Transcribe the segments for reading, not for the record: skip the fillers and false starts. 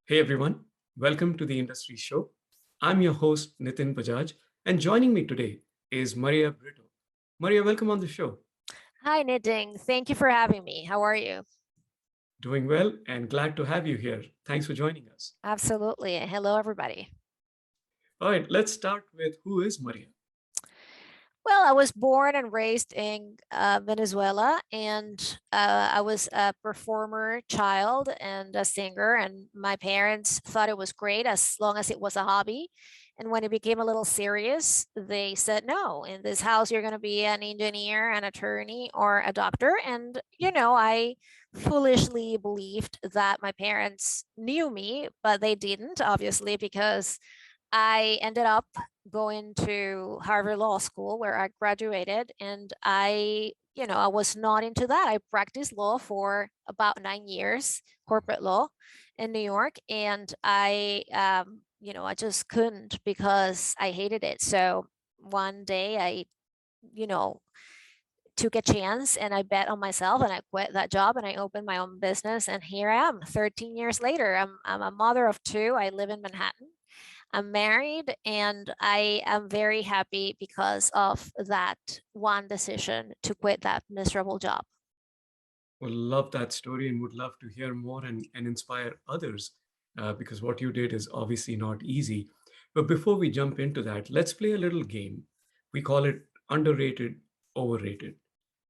Hey everyone, welcome to the Industry Show. I'm your host Nitin Bajaj, and joining me today is Maria Brito. Maria, welcome on the show. Hi, Knitting. Thank you for having me. How are you? Doing well and glad to have you here. Thanks for joining us. Absolutely. Hello, everybody. All right, let's start with who is Maria? Well, I was born and raised in Venezuela, and I was a performer child and a singer. And my parents thought it was great as long as it was a hobby. And when it became a little serious, they said, no, in this house, you're going to be an engineer, an attorney, or a doctor. And, I foolishly believed that my parents knew me, but they didn't, obviously, because I ended up going to Harvard Law School where I graduated, and I was not into that. I practiced law for about 9 years, corporate law in New York, and I just couldn't because I hated it. So one day you know, took a chance and I bet on myself and I quit that job and I opened my own business. And here I am 13 years later. I'm a mother of two. I live in Manhattan. I'm married and I am very happy because of that one decision to quit that miserable job. Well, love that story and would love to hear more and inspire others because what you did is obviously not easy. But before we jump into that, let's play a little game. We call it underrated, overrated.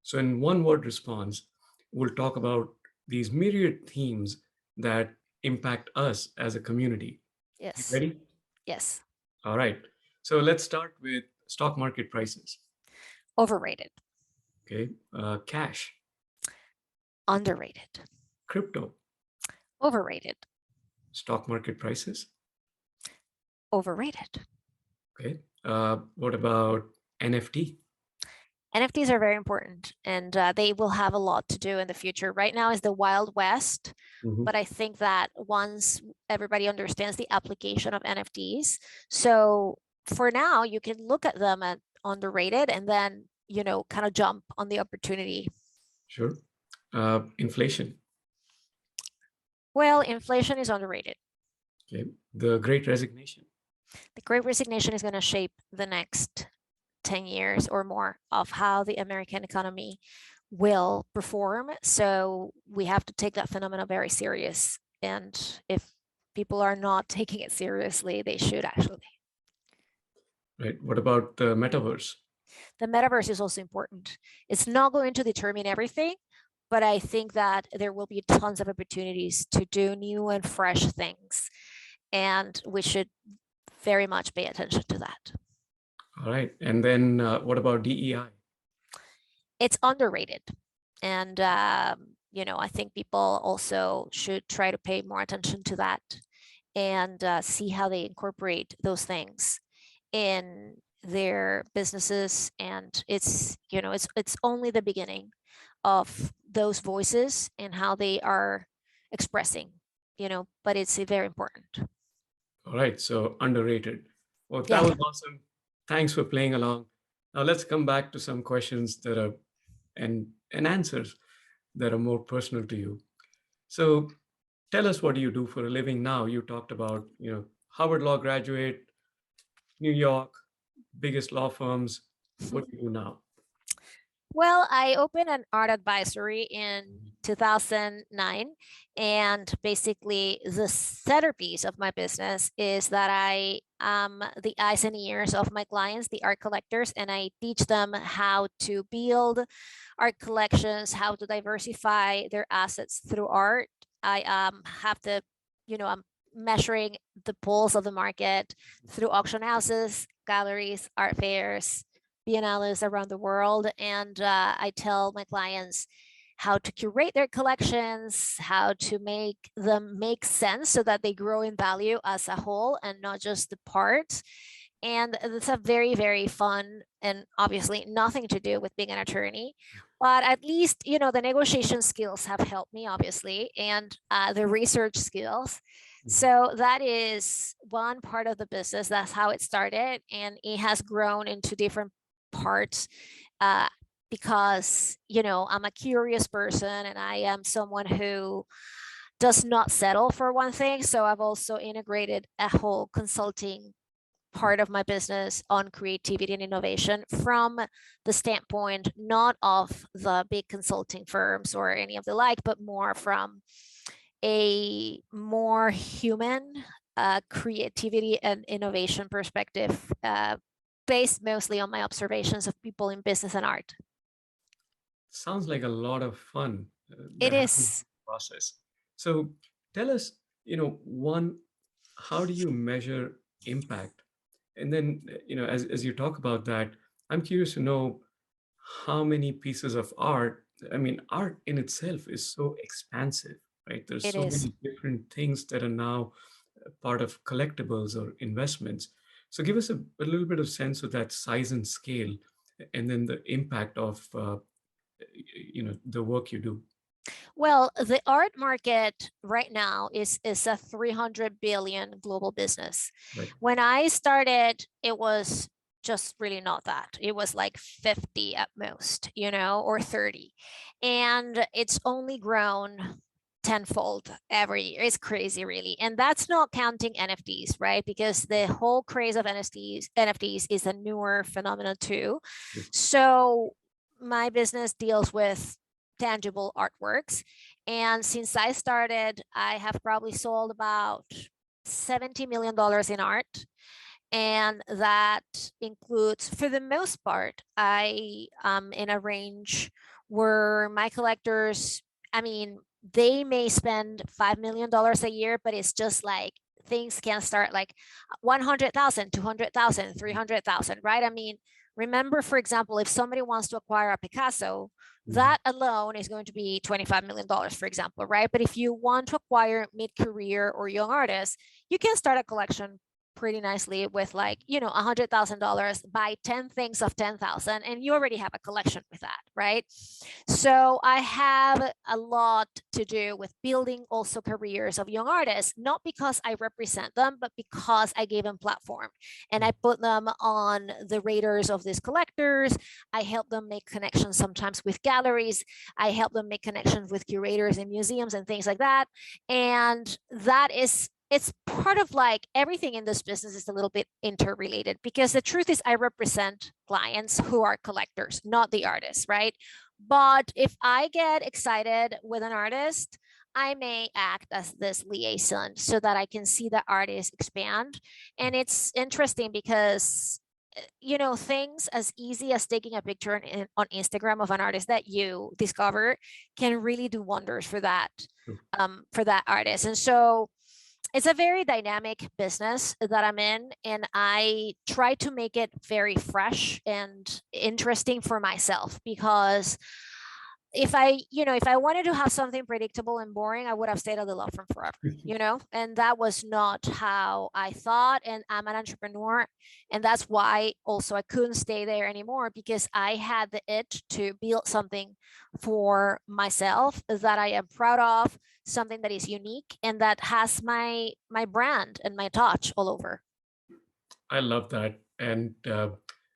So, in one word response, we'll talk about these myriad themes that impact us as a community. You Yes. ready? Yes. All right. So, let's start with stock market prices. Overrated. Okay. Cash, Underrated. crypto, Overrated. stock market prices. Overrated. Okay. What about NFT? NFTs are very important and they will have a lot to do in the future. Right now is the Wild West, Mhm. but I think that once everybody understands the application of NFTs, so for now you can look at them at underrated and then kind of jump on the opportunity. Sure. Inflation. Well, inflation is underrated. Okay. The Great Resignation. The Great Resignation is going to shape the next 10 years or more of how the American economy will perform. So we have to take that phenomenon very serious. And if people are not taking it seriously, they should actually. Right. What about the metaverse? The metaverse is also important. It's not going to determine everything, but I think that there will be tons of opportunities to do new and fresh things. And we should very much pay attention to that. All right. And then what about DEI? It's underrated. And, I think people also should try to pay more attention to that and see how they incorporate those things in their businesses. And it's only the beginning of those voices and how they are expressing, but it's very important. All right. So underrated. Well, that Yeah. was awesome. Thanks for playing along. Now let's come back to some questions that are and answers that are more personal to you. So tell us, what do you do for a living now? You talked about, Harvard Law graduate, New York, biggest law firms. What do you do now? Well, I opened an art advisory in 2009. And basically, the centerpiece of my business is that I am the eyes and ears of my clients, the art collectors, and I teach them how to build art collections, how to diversify their assets through art. I have the, I'm measuring the pulse of the market through auction houses, galleries, art fairs, biennales around the world. And I tell my clients how to curate their collections, how to make them make sense so that they grow in value as a whole and not just the parts. And it's a very, very fun and obviously nothing to do with being an attorney. But at least, the negotiation skills have helped me, obviously, and the research skills. Mhm. So that is one part of the business. That's how it started. And it has grown into different parts uh, because I'm a curious person and I am someone who does not settle for one thing. So I've also integrated a whole consulting part of my business on creativity and innovation from the standpoint not of the big consulting firms or any of the like, but more from a more human creativity and innovation perspective, based mostly on my observations of people in business and art. Sounds like a lot of fun It that happens in is. the process. So tell us, one, how do you measure impact? And then, as you talk about that, I'm curious to know how many pieces of art. I mean, art in itself is so expansive, right? There's It so is. many different things that are now part of collectibles or investments. So give us a little bit of sense of that size and scale, and then the impact of the work you do. Well, the art market right now is a 300 billion global business. Right. When I started, it was just really not that. It was like 50 at most, or 30. And it's only grown tenfold every year. It's crazy, really. And that's not counting NFTs, right? Because the whole craze of NFTs is a newer phenomenon too. So my business deals with tangible artworks. And since I started, I have probably sold about $70 million in art. And that includes, for the most part, I am in a range where my collectors, I mean, they may spend $5 million a year, but it's just like things can start like 100,000, 200,000, 300,000, right? I mean, remember, for example, if somebody wants to acquire a Picasso, that alone is going to be $25 million, for example, right? But if you want to acquire mid-career or young artists, you can start a collection pretty nicely with like, $100,000, buy 10 things of 10,000, and you already have a collection with that, right? So I have a lot to do with building also careers of young artists, not because I represent them, but because I gave them platform and I put them on the radars of these collectors. I help them make connections sometimes with galleries. I help them make connections with curators in museums and things like that. And it's part of like everything in this business is a little bit interrelated, because the truth is I represent clients who are collectors, not the artists, right? But if I get excited with an artist, I may act as this liaison so that I can see the artist expand. And it's interesting because things as easy as taking a picture on Instagram of an artist that you discover can really do wonders for that artist. And so it's a very dynamic business that I'm in, and I try to make it very fresh and interesting for myself, because if I wanted to have something predictable and boring, I would have stayed at the law firm forever. And that was not how I thought. And I'm an entrepreneur, and that's why also I couldn't stay there anymore, because I had the itch to build something for myself that I am proud of, something that is unique and that has my brand and my touch all over. I love that. And,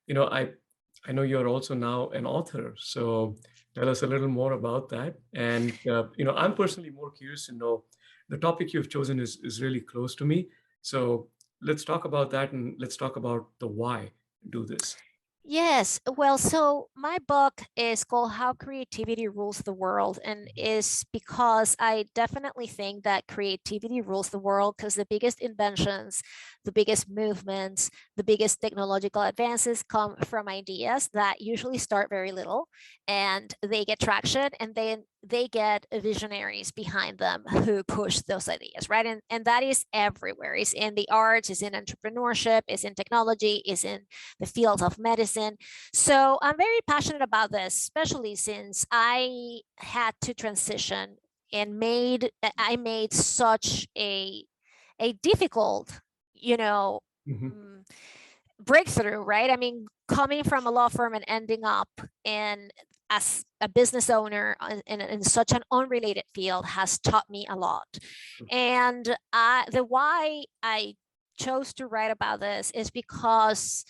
you know, I, I know you're also now an author. So tell us a little more about that. And, I'm personally more curious to know the topic you've chosen is really close to me. So let's talk about that, and let's talk about the why do this. Yes. Well, so my book is called How Creativity Rules the World, and is because I definitely think that creativity rules the world, because the biggest inventions, the biggest movements, the biggest technological advances come from ideas that usually start very little and they get traction, and then they get visionaries behind them who push those ideas, right? And that is everywhere. It's in the arts, it's in entrepreneurship, it's in technology, it's in the field of medicine. So I'm very passionate about this, especially since I had to transition and I made such a difficult, you know, Mhm. mm, breakthrough, right? I mean, coming from a law firm and ending up in as a business owner in such an unrelated field has taught me a lot. And the why I chose to write about this is because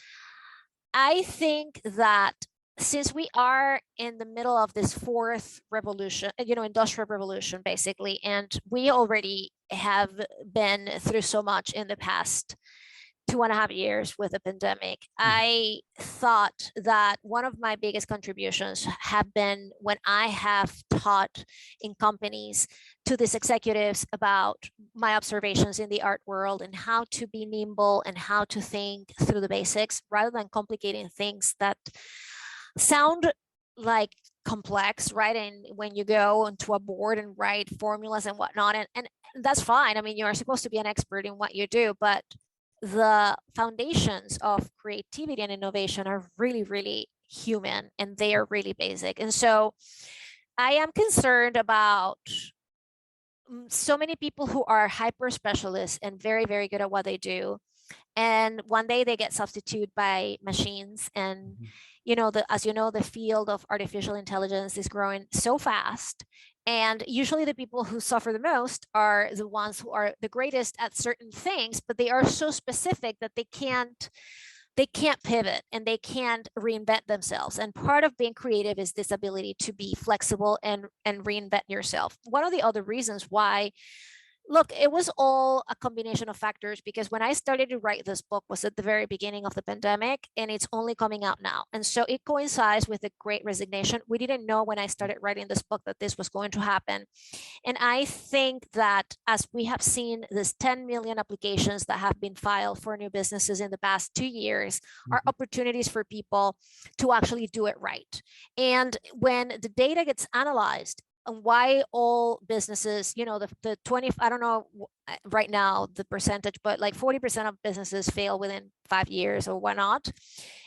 I think that since we are in the middle of this fourth revolution, industrial revolution, basically, and we already have been through so much in the past 2.5 years with the pandemic, Mhm. I thought that one of my biggest contributions have been when I have taught in companies to these executives about my observations in the art world and how to be nimble and how to think through the basics rather than complicating things that sound like complex, right? And when you go into a board and write formulas and whatnot, and that's fine. I mean, you're supposed to be an expert in what you do, but the foundations of creativity and innovation are really, really human and they are really basic. And so I am concerned about so many people who are hyper specialists and very, very good at what they do, and one day they get substituted by machines. And Mhm. as you know, the field of artificial intelligence is growing so fast, and usually the people who suffer the most are the ones who are the greatest at certain things, but they are so specific that they can't pivot and they can't reinvent themselves. And part of being creative is this ability to be flexible and reinvent yourself. One of the other reasons why, look, it was all a combination of factors, because when I started to write this book was at the very beginning of the pandemic, and it's only coming out now. And so it coincides with the great resignation. We didn't know when I started writing this book that this was going to happen. And I think that as we have seen this 10 million applications that have been filed for new businesses in the past 2 years are Mhm. opportunities for people to actually do it right. And when the data gets analyzed, and why all businesses, the 20, I don't know right now the percentage, but like 40% of businesses fail within 5 years or whatnot.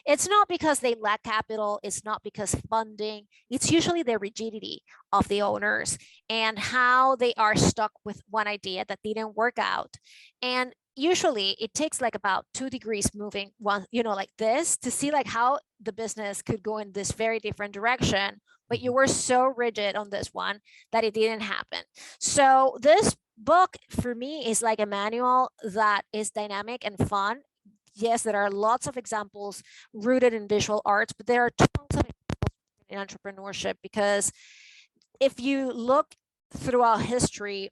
It's not because they lack capital, it's not because funding, it's usually the rigidity of the owners and how they are stuck with one idea that didn't work out. And usually it takes like about 2 degrees moving one, like this, to see like how the business could go in this very different direction, but you Mhm. were so rigid on this one that it didn't happen. So this book for me is like a manual that is dynamic and fun. Yes, there are lots of examples rooted in visual arts, but there are tons of in entrepreneurship, because if you look throughout history,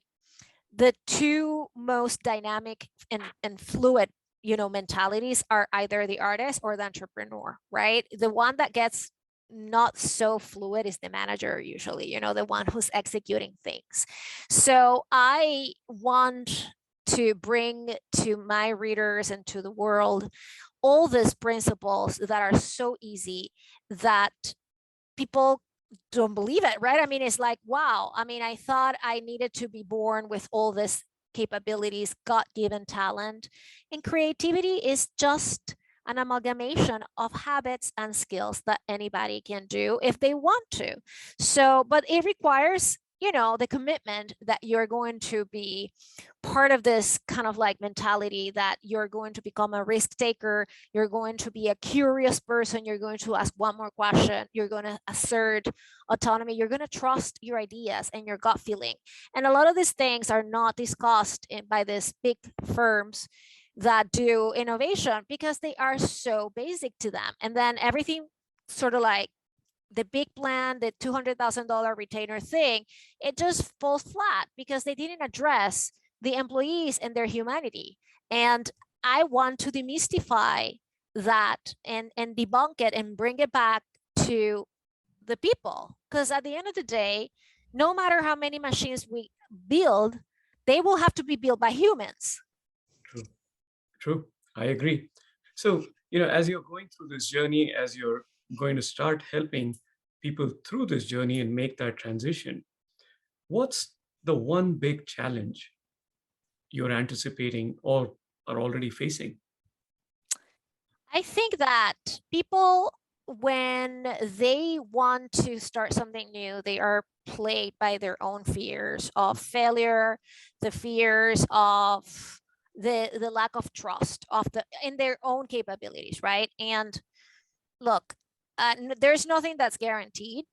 the two most dynamic and fluid mentalities are either the artist or the entrepreneur, right? The one that gets not so fluid is the manager, usually, the one who's executing things. So I want to bring to my readers and to the world all these principles that are so easy that people don't believe it, right? I mean, it's like, wow. I mean, I thought I needed to be born with all this capabilities, God-given talent, and creativity is just an amalgamation of habits and skills that anybody can do if they want to. So, but it requires, the commitment that you're going to be part of this kind of like mentality, that you're going to become a risk taker, you're going to be a curious person, you're going to ask one more question, you're going to assert autonomy, you're going to trust your ideas and your gut feeling. And a lot of these things are not discussed by these big firms that do innovation because they are so basic to them. And then everything sort of like the big plan, the $200,000 retainer thing, it just falls flat because they didn't address the employees and their humanity. And I want to demystify that and debunk it and bring it back to the people. Because at the end of the day, no matter how many machines we build, they will have to be built by humans. True. True. I agree. So, as you're going through this journey, as you're going to start helping people through this journey and make that transition, what's the one big challenge you're anticipating or are already facing? I think that people, when they want to start something new, they are plagued by their own fears of failure, the fears of the lack of trust of the in their own capabilities, right? And look, there's nothing that's guaranteed,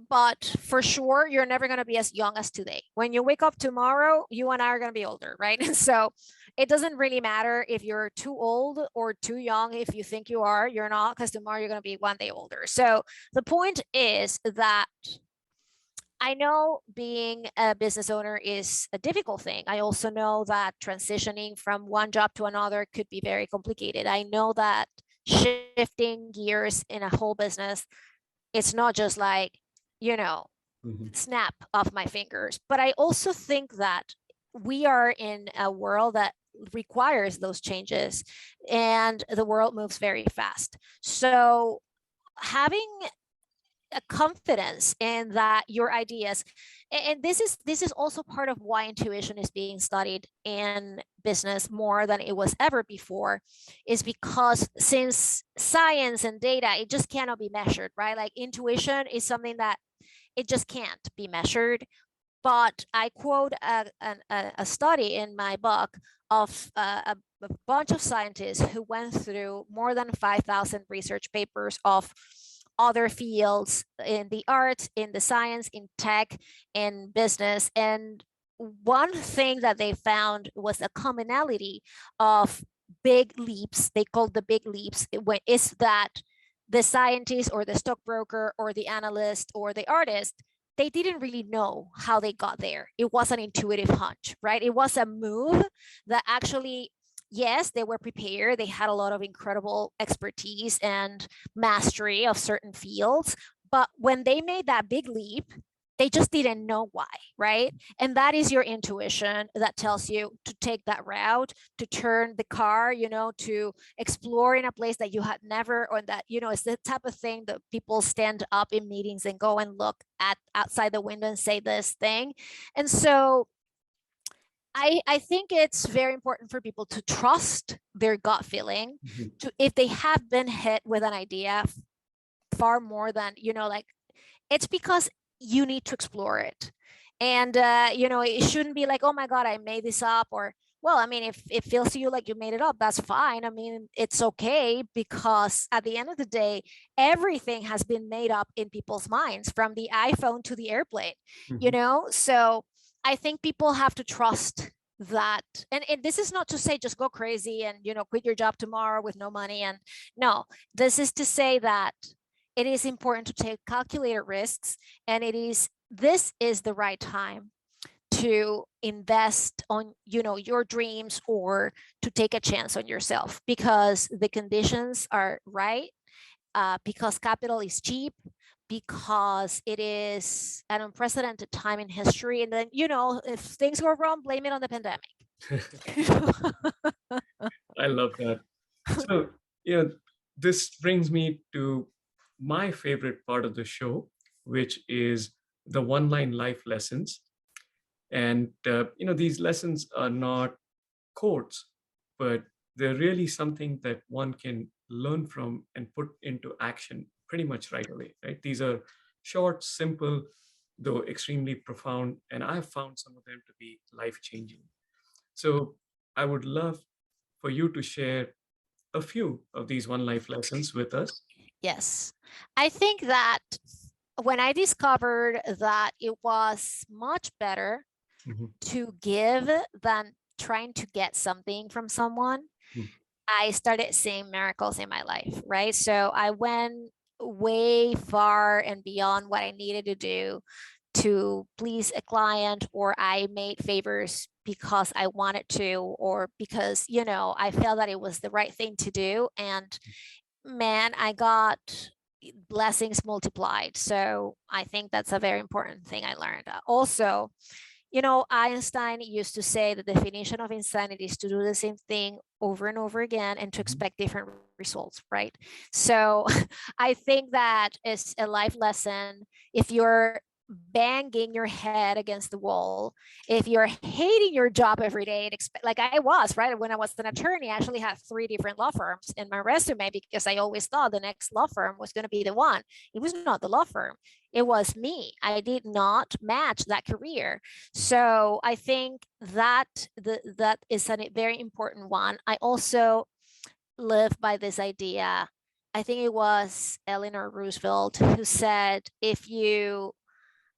but for sure, you're never going to be as young as today. When you wake up tomorrow, you and I are going to be older, right? And so it doesn't really matter if you're too old or too young. If you think you are, you're not, because tomorrow you're going to be one day older. So the point is that I know being a business owner is a difficult thing. I also know that transitioning from one job to another could be very complicated. I know that shifting gears in a whole business, it's not just like, you know, Mhm. snap off my fingers. But I also think that we are in a world that requires those changes, and the world moves very fast. So having a confidence in that your ideas, and this is also part of why intuition is being studied in business more than it was ever before, is because since science and data, it just cannot be measured, right? Like intuition is something that it just can't be measured. But I quote a study in my book of a bunch of scientists who went through more than 5,000 research papers of other fields in the arts, in the science, in tech, in business. And one thing that they found was a commonality of big leaps. They called the big leaps is that the scientist or the stockbroker or the analyst or the artist, they didn't really know how they got there. It was an intuitive hunch, right? It was a move that actually, yes, they were prepared. They had a lot of incredible expertise and mastery of certain fields. But when they made that big leap, they just didn't know why, right? And that is your intuition that tells you to take that route, to turn the car, to explore in a place that you had never, or that, it's the type of thing that people stand up in meetings and go and look at outside the window and say this thing. And so I think it's very important for people to trust their gut feeling, Mhm. to if they have been hit with an idea far more than, like, it's because you need to explore it. And it shouldn't be like, oh my god, I made this up. Or, well, I mean, if it feels to you like you made it up, that's fine. I mean, it's okay, because at the end of the day, everything has been made up in people's minds, from the iPhone to the airplane. Mhm. So I think people have to trust that. And this is not to say just go crazy and quit your job tomorrow with no money. And no, this is to say that it is important to take calculated risks, and this is the right time to invest on your dreams, or to take a chance on yourself, because the conditions are right, because capital is cheap, because it is an unprecedented time in history. And then, if things go wrong, blame it on the pandemic. I love that. So, this brings me to my favorite part of the show, which is the one-line life lessons. And, these lessons are not quotes, but they're really something that one can learn from and put into action pretty much right away, right? These are short, simple, though extremely profound, and I've found some of them to be life-changing. So I would love for you to share a few of these one life lessons with us. Yes. I think that when I discovered that it was much better Mhm. to give than trying to get something from someone, Mhm. I started seeing miracles in my life, right? So I went way far and beyond what I needed to do to please a client, or I made favors because I wanted to, or because, I felt that it was the right thing to do. And man, I got blessings multiplied. So I think that's a very important thing I learned. Also, Einstein used to say the definition of insanity is to do the same thing over and over again and to Mhm. expect different results, right? So I think that is a life lesson. If you're banging your head against the wall, if you're hating your job every day, and like I was, right? When I was an attorney, I actually had 3 different law firms in my resume, because I always thought the next law firm was going to be the one. It was not the law firm. It was me. I did not match that career. So I think that that is a very important one. I also live by this idea. I think it was Eleanor Roosevelt who said, if you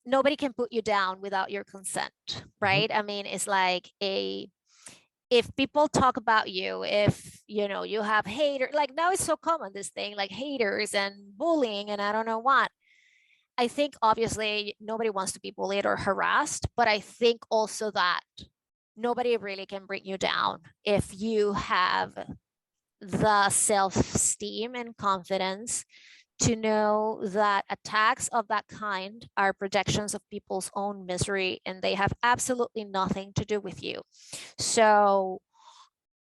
nobody can put you down without your consent, Mhm. right? I mean, it's like if people talk about you, if you have haters, like now it's so common, this thing like haters and bullying and I don't know what. I think obviously nobody wants to be bullied or harassed, but I think also that nobody really can bring you down if you have the self-esteem and confidence to know that attacks of that kind are projections of people's own misery and they have absolutely nothing to do with you. So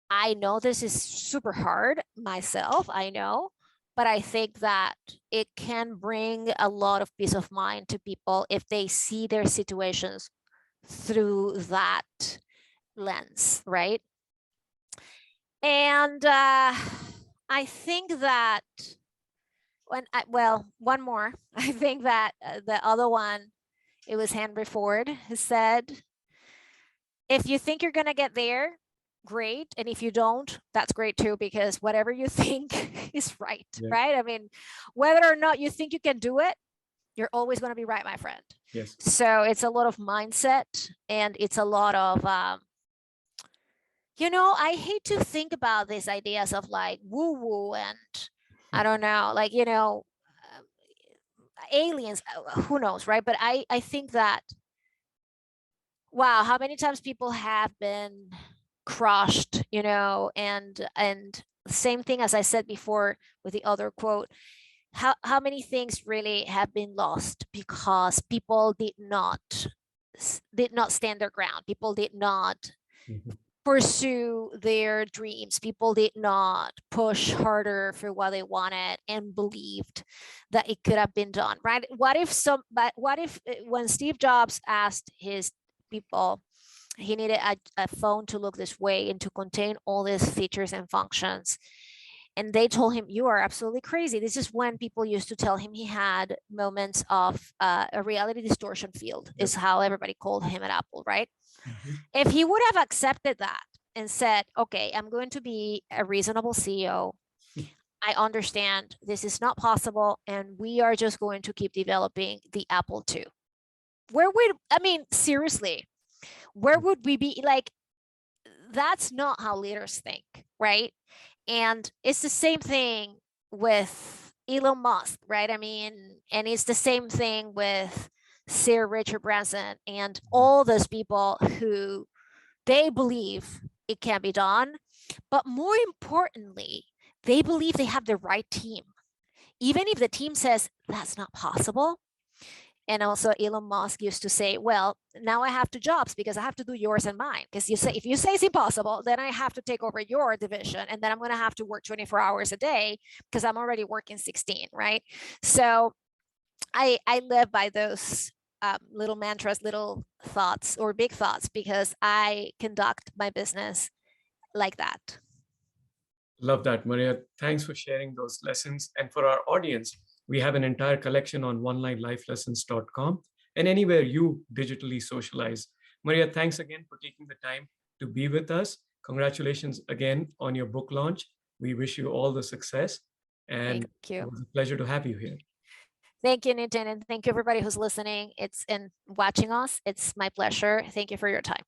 I know this is super hard myself, I know, but I think that it can bring a lot of peace of mind to people if they see their situations through that lens, right? And I think that one more. I think that the other one, it was Henry Ford who said, if you think you're going to get there, great. And if you don't, that's great too, because whatever you think is right, Yeah. right? I mean, whether or not you think you can do it, you're always going to be right, my friend. Yes. So it's a lot of mindset and it's a lot of, I hate to think about these ideas of like woo woo and I don't know, like, aliens, who knows, right? But I think that, wow, how many times people have been crushed, and same thing as I said before with the other quote, how many things really have been lost because people did not stand their ground, people did not Mhm. pursue their dreams, people did not push harder for what they wanted and believed that it could have been done, right? What if when Steve Jobs asked his people, he needed a phone to look this way and to contain all these features and functions, and they told him, you are absolutely crazy. This is when people used to tell him he had moments of a reality distortion field, is Yep. how everybody called him at Apple, right? Mhm. If he would have accepted that and said, okay, I'm going to be a reasonable CEO, I understand this is not possible, and we are just going to keep developing the Apple II. I mean, seriously, where would we be? Like, that's not how leaders think, right? And it's the same thing with Elon Musk, right? I mean, and it's the same thing with Sir Richard Branson and all those people who they believe it can be done. But more importantly, they believe they have the right team. Even if the team says that's not possible. And also Elon Musk used to say, well, now I have two jobs because I have to do yours and mine. Because if you say it's impossible, then I have to take over your division. And then I'm going to have to work 24 hours a day because I'm already working 16, right? So I live by those little mantras, little thoughts or big thoughts, because I conduct my business like that. Love that, Maria. Thanks for sharing those lessons. And for our audience, we have an entire collection on onlinelifelessons.com and anywhere you digitally socialize. Maria, thanks again for taking the time to be with us. Congratulations again on your book launch. We wish you all the success. And Thank it you. was a pleasure to have you here. Thank you, Nitin, and thank you everybody who's listening. It's and watching us. It's my pleasure. Thank you for your time.